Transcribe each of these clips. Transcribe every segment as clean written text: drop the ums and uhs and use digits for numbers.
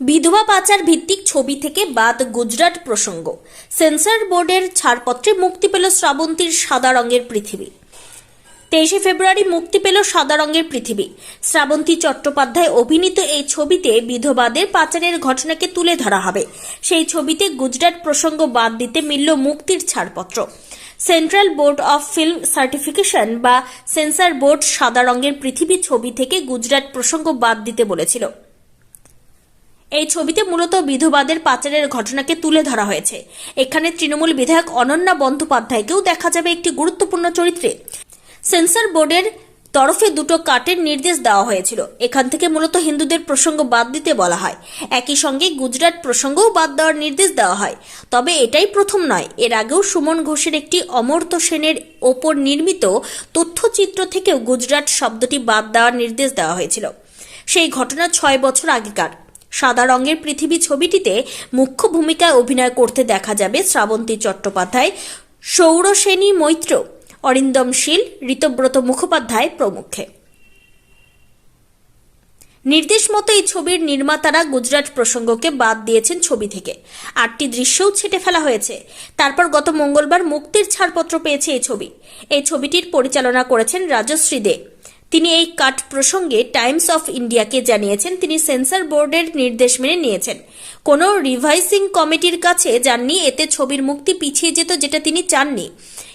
বিধবা পাচার ভিত্তিক ছবি থেকে বাদ গুজরাট প্রসঙ্গ। সেন্সর বোর্ডের ছাড়পত্রে মুক্তি পেল শ্রাবন্তীর সাদা রঙের পৃথিবী। 23 ফেব্রুয়ারি মুক্তি পেল সাদা রঙের পৃথিবী। শ্রাবন্তী চট্টোপাধ্যায় অভিনীত এই ছবিতে বিধবাদের পাচারের ঘটনাকে তুলে ধরা হবে। সেই ছবিতে গুজরাট প্রসঙ্গ বাদ দিতে মিলল মুক্তির ছাড়পত্র। Central board of film certification বা সেন্সর বোর্ড সাদা রঙের পৃথিবী ছবি থেকে গুজরাট প্রসঙ্গ বাদ দিতে বলেছিল। এই ছবিতে মূলত বিধবাদের পাচারের ঘটনাকে তুলে ধরা হয়েছে। এখানে তৃণমূল বিধায়ক অনন্যা বন্দ্যোপাধ্যায়কেও দেখা যাবে একটি গুরুত্বপূর্ণ চরিত্রে। সেন্সর বোর্ডের তরফে দুটো কাটের নির্দেশ দেওয়া হয়েছিল। এখান থেকে মূলত হিন্দুদের প্রসঙ্গ বাদ দিতে বলা হয়। একই সঙ্গে গুজরাট প্রসঙ্গও বাদ দেওয়ার নির্দেশ দেওয়া হয়। তবে এটাই প্রথম নয়, এর আগেও সুমন ঘোষের একটি অমর্ত্য সেনের ওপর নির্মিত তথ্যচিত্র থেকেও গুজরাট শব্দটি বাদ দেওয়ার নির্দেশ দেওয়া হয়েছিল। সেই ঘটনা 6 বছর আগেকার। সাদা রঙের পৃথিবী ছবিটিতে মুখ্য ভূমিকায় অভিনয় করতে দেখা যাবে শ্রাবন্তী চট্টোপাধ্যায়, সৌরসেনী মৈত্র, অরিন্দম শীল, ঋতব্রত মুখোপাধ্যায় প্রমুখে। নির্দেশ মতো এই ছবির নির্মাতারা গুজরাট প্রসঙ্গকে বাদ দিয়েছেন ছবি থেকে। 8টি দৃশ্যও ছেটে ফেলা হয়েছে। তারপর গত মঙ্গলবার মুক্তির ছাড়পত্র পেয়েছে এই ছবি। এই ছবিটির পরিচালনা করেছেন রাজশ্রী দে। তিনি এই কাট প্রসঙ্গে টাইমস অফ ইন্ডিয়াকে জানিয়েছেন তিনি সেন্সর বোর্ডের নির্দেশ মেনে নিয়েছেন। কোনো রিভাইসিং কমিটির কাছে যাননি। এতে ছবির মুক্তি পিছিয়ে যেত, যেটা তিনি চাননি।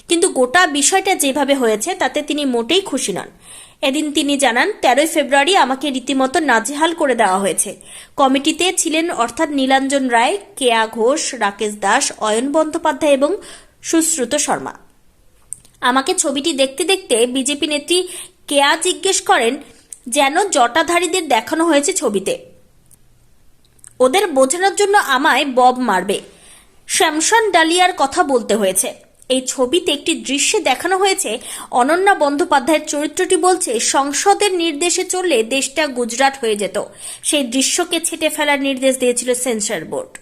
কিন্তু গোটা বিষয়টা যেভাবে হয়েছে তাতে তিনি মোটেই খুশি নন। এদিন তিনি জানান, 13 ফেব্রুয়ারি আমাকে রীতিমতো নাজেহাল করে দেওয়া হয়েছে। কমিটিতে ছিলেন অর্থাৎ নীলাঞ্জন রায়, কেয়া ঘোষ, রাকেশ দাস, অয়ন বন্দ্যোপাধ্যায় এবং সুশ্রুত শর্মা। আমাকে ছবিটি দেখতে দেখতে বিজেপি নেত্রী কেয়া জিজ্ঞেস করেন, যেন জটাধারীদের দেখানো হয়েছে ছবিতে, ওদের বোঝানোর জন্য আমায় বব মারবে, শ্যামশন ডালিয়ার কথা বলতে হয়েছে। এই ছবিতে একটি দৃশ্যে দেখানো হয়েছে অনন্যা বন্দ্যোপাধ্যায়ের চরিত্রটি বলছে সংসদের নির্দেশে চললে দেশটা গুজরাট হয়ে যেত। সেই দৃশ্যকে ছেটে ফেলার নির্দেশ দিয়েছিল সেন্সর বোর্ড।